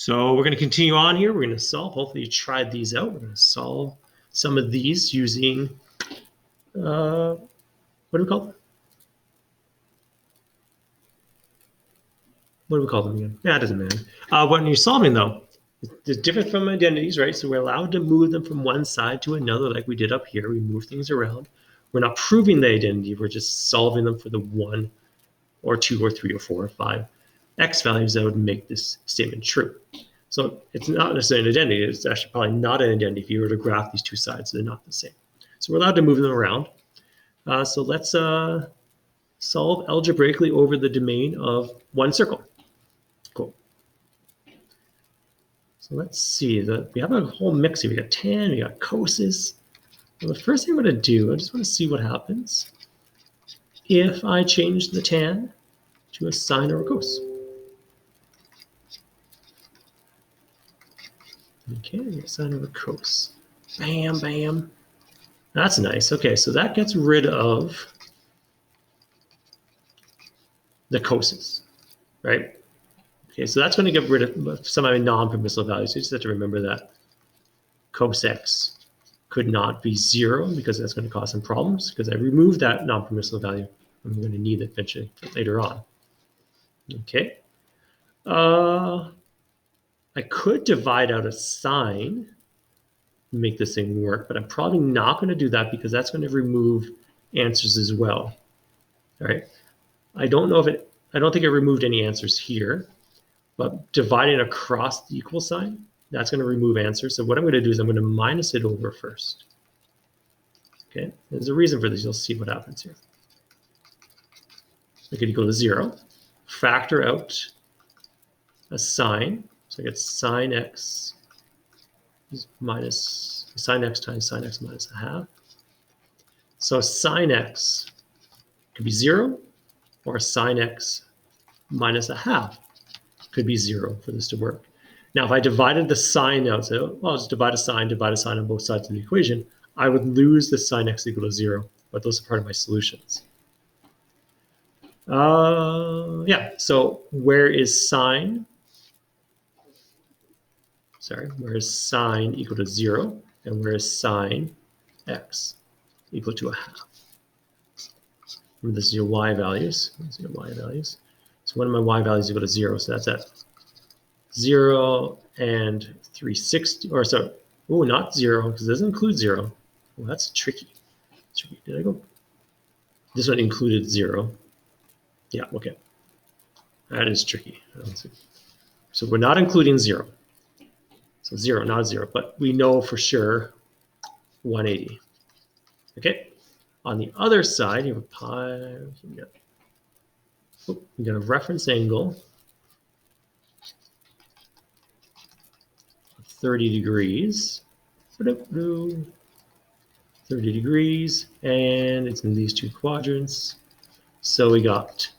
So we're going to continue on here. We're going to solve. Hopefully you tried these out. We're going to solve some of these using, what do we call them? What do we call them again? Yeah, it doesn't matter. When you're solving, though, it's different from identities, right? So we're allowed to move them from one side to another like we did up here. We move things around. We're not proving the identity. We're just solving them for the 1 or 2 or 3 or 4 or 5 x values that would make this statement true. So it's not necessarily an identity. It's actually probably not an identity if you were to graph these two sides. They're not the same. So we're allowed to move them around. So let's solve algebraically over the domain of one circle. Cool. So let's see. We have a whole mix here. We got tan, we got coses. Well, the first thing I'm going to do, I just want to see what happens if I change the tan to a sine or a cos. Okay, sine over cos. Bam, bam. That's nice. Okay, so that gets rid of the coses, right? Okay, so that's going to get rid of some of my non-permissible values. You just have to remember that cos x could not be 0 because that's going to cause some problems because I removed that non-permissible value. I'm going to need it eventually later on. Okay. I could divide out a sine and make this thing work, but I'm probably not going to do that because that's going to remove answers as well. All right. I don't think I removed any answers here, but dividing across the equal sign, that's going to remove answers. So what I'm going to do is I'm going to minus it over first. Okay. There's a reason for this. You'll see what happens here. Make it equal to 0. Factor out a sine. So I get sine x minus sine x times sine x minus a half. So sine x could be 0, or sine x minus a half could be 0 for this to work. Now, if I divided the sine out, so well, I'll just divide a sine on both sides of the equation, I would lose the sine x equal to 0, but those are part of my solutions. Yeah, so where is sine? Sorry, where is sine equal to 0? And where is sine x equal to a half? Remember, this is your y values. These are your y values. So one of my y values equal to 0, so that's at 0 and 360, or sorry, oh, not 0, because it doesn't include 0. Well, that's tricky. Did I go? This one included 0. Yeah, okay. That is tricky. So we're not including 0. So 0, not 0, but we know for sure 180. Okay. On the other side, you have a pi. We got a reference angle of 30 degrees. 30 degrees, and it's in these two quadrants. So we got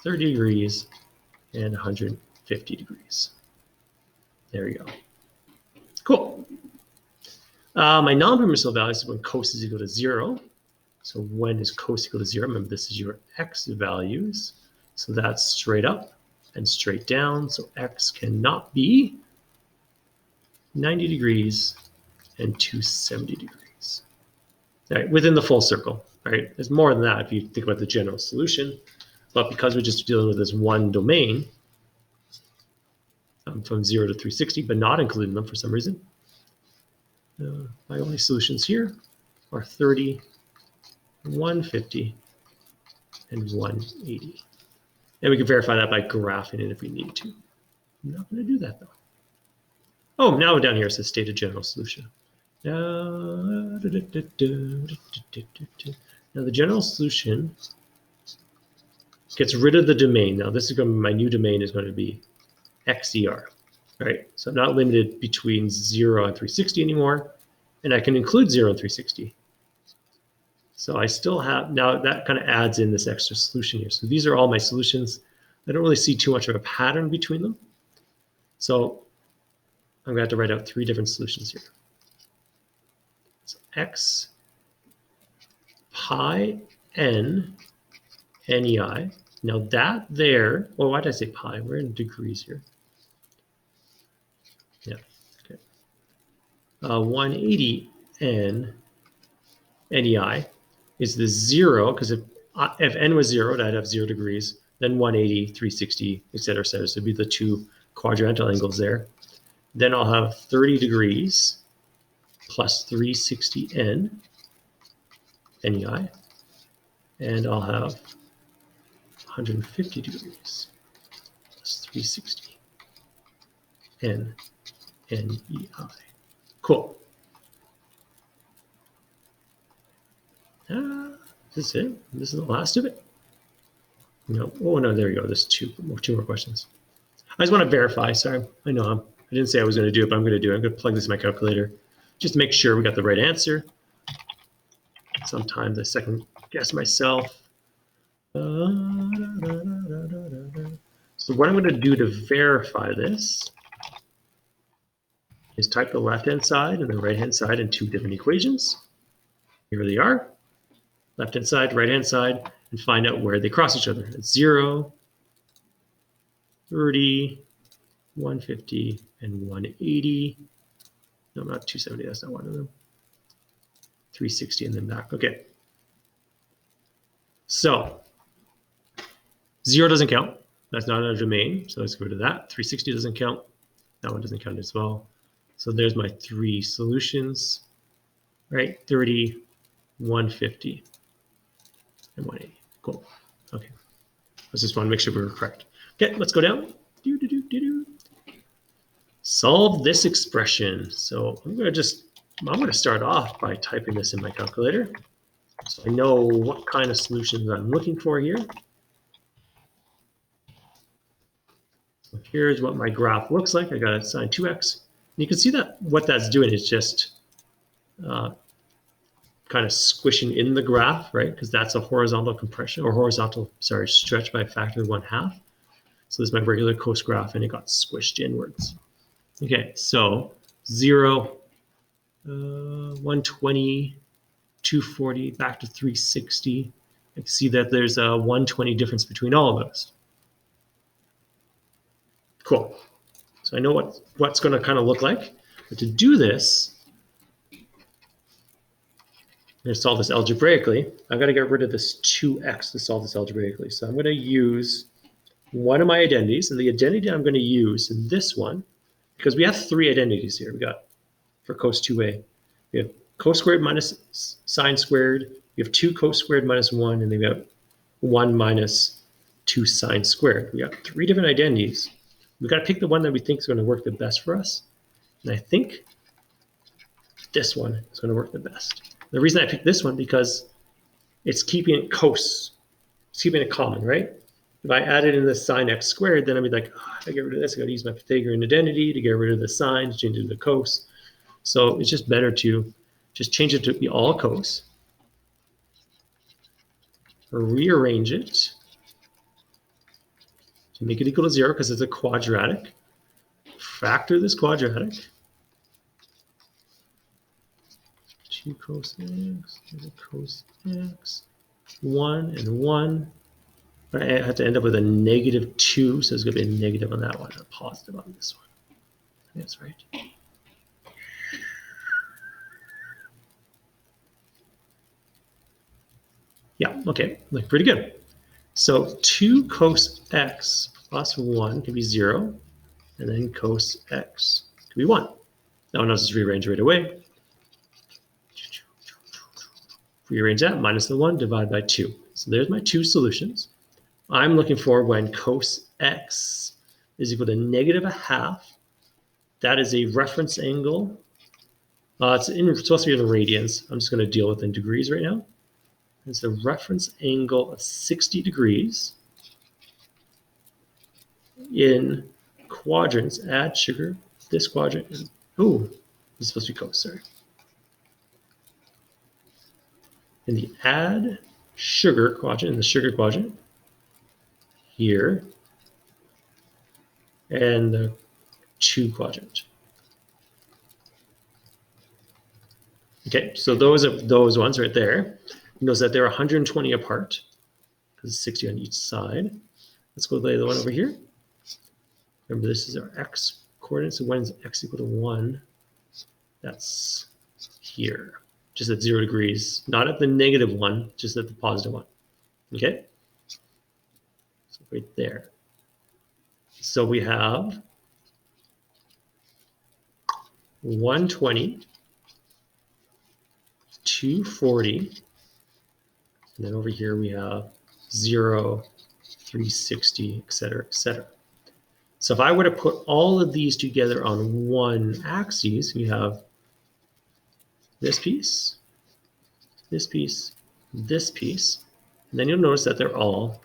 30 degrees and 150 degrees. There we go. Cool. My non-permissible value is when cos is equal to 0. So when is cos equal to 0? Remember, this is your x values. So that's straight up and straight down. So x cannot be 90 degrees and 270 degrees. All right, within the full circle. Right? There's more than that if you think about the general solution. But because we're just dealing with this one domain, from 0 to 360, but not including them for some reason, my only solutions here are 30, 150, and 180. And we can verify that by graphing it if we need to. I'm not going to do that, though. Oh, now down here it says stated general solution. Now the general solution gets rid of the domain. Now this is going to be, my new domain is going to be XER, right? So I'm not limited between 0 and 360 anymore, and I can include 0 and 360. So I still have, now that kind of adds in this extra solution here. So these are all my solutions. I don't really see too much of a pattern between them. So I'm going to have to write out 3 different solutions here. So x pi n nei. Now that there, well, why did I say pi? We're in degrees here. Yeah. Okay. 180 n NEI is the 0, because if n was 0, I'd have 0 degrees, then 180, 360, et cetera, et cetera. So it'd be the two quadrantal angles there. Then I'll have 30 degrees plus 360 n NEI, and I'll have 150 degrees plus 360 n NEI. Cool. This is it. This is the last of it. No. Oh, no, there you go. There's two more questions. I just want to verify. Sorry. I know I didn't say I was going to do it, but I'm going to do it. I'm going to plug this in my calculator just to make sure we got the right answer. Sometimes I second guess myself. So what I'm going to do to verify this is type the left-hand side and the right-hand side in two different equations. Here they are. Left-hand side, right-hand side, and find out where they cross each other. It's 0, 30, 150, and 180. No, not 270. That's not one of them. 360 and then back. Okay. So 0 doesn't count. That's not a domain. So let's go to that. 360 doesn't count. That one doesn't count as well. So there's my three solutions, right? 30, 150, and 180. Cool. Okay. I just want to make sure we were correct. Okay, let's go down. Solve this expression. So I'm going to start off by typing this in my calculator, so I know what kind of solutions I'm looking for here. So here's what my graph looks like. I got to sine 2x. And you can see that what that's doing is just kind of squishing in the graph, right? Because that's a horizontal compression, or horizontal, sorry, stretch by a factor of 1/2. So this is my regular coast graph, and it got squished inwards. Okay, so 0, 120, 240, back to 360. I can see that there's a 120 difference between all of those. Cool. So I know what's going to kind of look like. But to do this, I'm going to solve this algebraically. I've got to get rid of this 2x to solve this algebraically. So I'm going to use one of my identities. And the identity I'm going to use in this one, because we have three identities here. We got for cos 2a. We have cos squared minus sine squared. We have 2 cos squared minus 1. And then we have 1 minus 2 sine squared. We got three different identities. We've got to pick the one that we think is going to work the best for us. And I think this one is going to work the best. The reason I picked this one, because it's keeping it cos. It's keeping it common, right? If I added in the sine x squared, then I'd be like, oh, if I get rid of this, I got to use my Pythagorean identity to get rid of the sine, to change it to cos. So it's just better to just change it to be all cos, or rearrange it to make it equal to 0 because it's a quadratic. Factor this quadratic. 2 cos x, cos x, 1 and 1. I have to end up with a -2, so there's going to be a negative on that one, a positive on this one. I think that's right. Yeah, okay, like pretty good. So 2 cos x plus 1 can be 0, and then cos x can be 1. That one I'll just rearrange right away. Rearrange that, minus the 1, divide by 2. So there's my two solutions. I'm looking for when cos x is equal to -1/2. That is a reference angle. It's supposed to be in radians. I'm just going to deal with in degrees right now. It's a reference angle of 60 degrees in quadrants. Add sugar. This quadrant is, oh, this is supposed to be cos, sorry. In the add sugar quadrant, in the sugar quadrant, here, and the 2 quadrant. Okay, so those are those ones right there. Notice that they're 120 apart, because it's 60 on each side. Let's go to the one over here. Remember, this is our x coordinates of when is x equal to 1, that's here, just at 0 degrees, not at the -1, just at the +1. Okay? So right there. So we have 120, 240, and then over here we have 0, 360, etc., etc. So if I were to put all of these together on one axis, we have this piece, this piece, this piece, and then you'll notice that they're all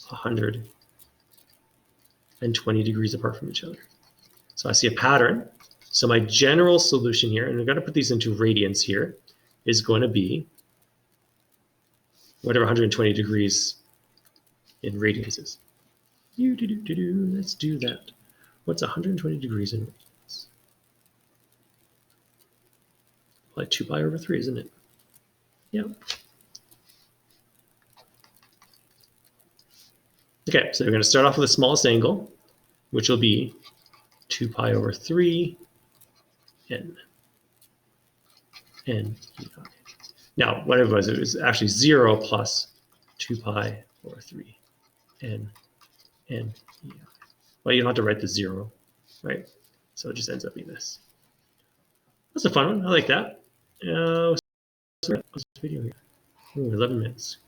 120 degrees apart from each other. So I see a pattern. So my general solution here, and we're going to put these into radians here, is going to be whatever 120 degrees in radians is. Let's do that. What's 120 degrees in radians? Like 2 pi over 3, isn't it? Yeah. Okay, so we're going to start off with the smallest angle, which will be 2 pi over 3 n. Now, what it was actually 0 plus 2 pi over 3 n. Well, you don't have to write the 0, right? So it just ends up being this. That's a fun one. I like that. What's this video here? Ooh, 11 minutes.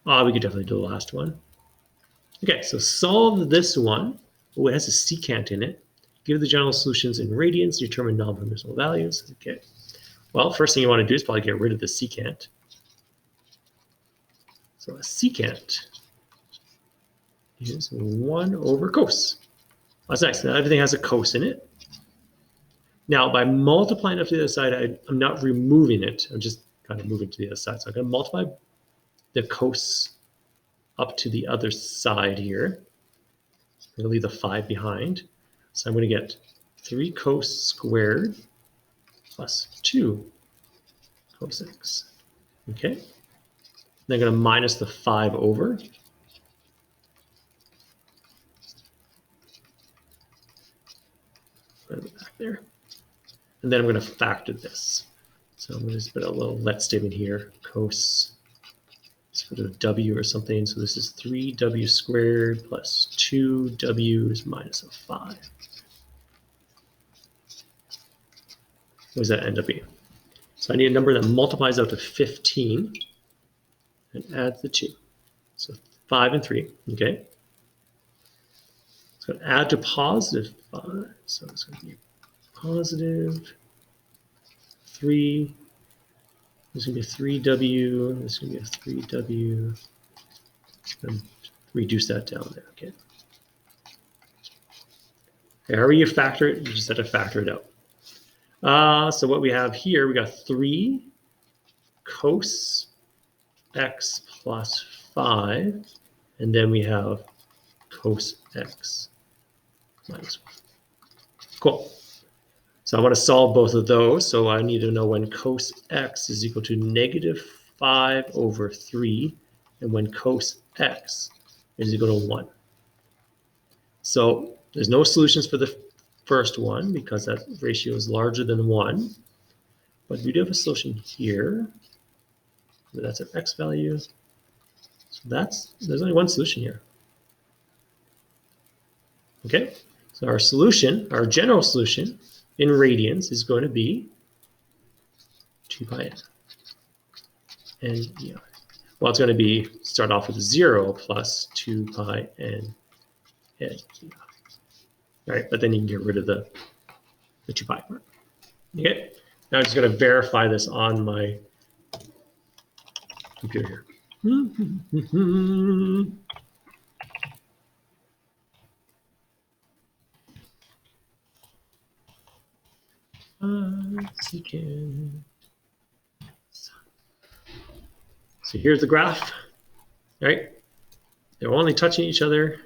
We could definitely do the last one. Okay, so solve this one. Oh, it has a secant in it. Give the general solutions in radians, determine non-permissible values. Okay. Well, first thing you want to do is probably get rid of the secant. So a secant is 1 over cos. What's next? Now everything has a cos in it. Now, by multiplying up to the other side, I'm not removing it. I'm just kind of moving to the other side. So I'm going to multiply the cos up to the other side here. I'm going to leave the 5 behind. So I'm going to get 3 cos squared plus 2 cos x. Okay? Then I'm going to minus the 5 over. Put it back there. And then I'm going to factor this. So I'm going to just put a little let statement here. Cos, let's put a w or something. So this is 3w squared plus 2w's minus a 5. What does that end up being? So I need a number that multiplies out to 15 and adds the 2. So 5 and 3, okay? It's going to add to positive 5. So it's going to be positive 3. There's going to be a 3w. There's going to be a 3w. And reduce that down there, okay? However you factor it, you just have to factor it out. So what we have here, we got 3 cos x plus 5, and then we have cos x minus 1. Cool. So I want to solve both of those. So I need to know when cos x is equal to -5 over 3, and when cos x is equal to 1. So there's no solutions for the first one because that ratio is larger than 1. But we do have a solution here. That's an x value. So there's only one solution here. Okay, so our solution, our general solution in radians is going to be 2 pi n. And yeah, well, it's going to be start off with 0 plus 2 pi n. All right, but then you can get rid of the 2 pi part. Okay, now I'm just going to verify this on my computer here. So here's the graph, right? They're only touching each other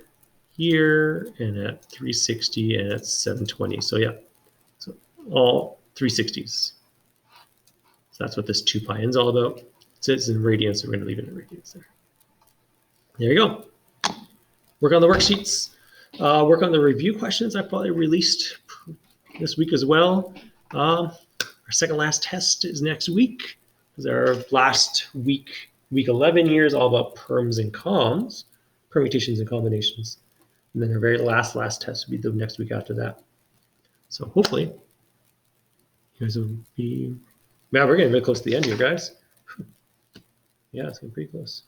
here and at 360 and at 720. So yeah, so all 360s. So that's what this 2 pi n is all about. So it's in radians, so we're going to leave it in radians there. There you go. Work on the worksheets. Work on the review questions I probably released this week as well. Our second last test is next week. Because our last week, week 11 here, is all about perms and coms, permutations and combinations. And then our very last test will be the next week after that. So hopefully, you guys will be. Man, we're getting very close to the end here, guys. Yeah, it's getting pretty close.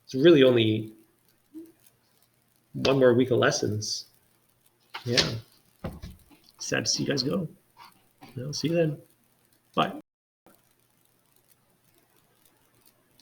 It's really only one more week of lessons. Yeah. Sad to see you guys go. I'll see you then. Bye.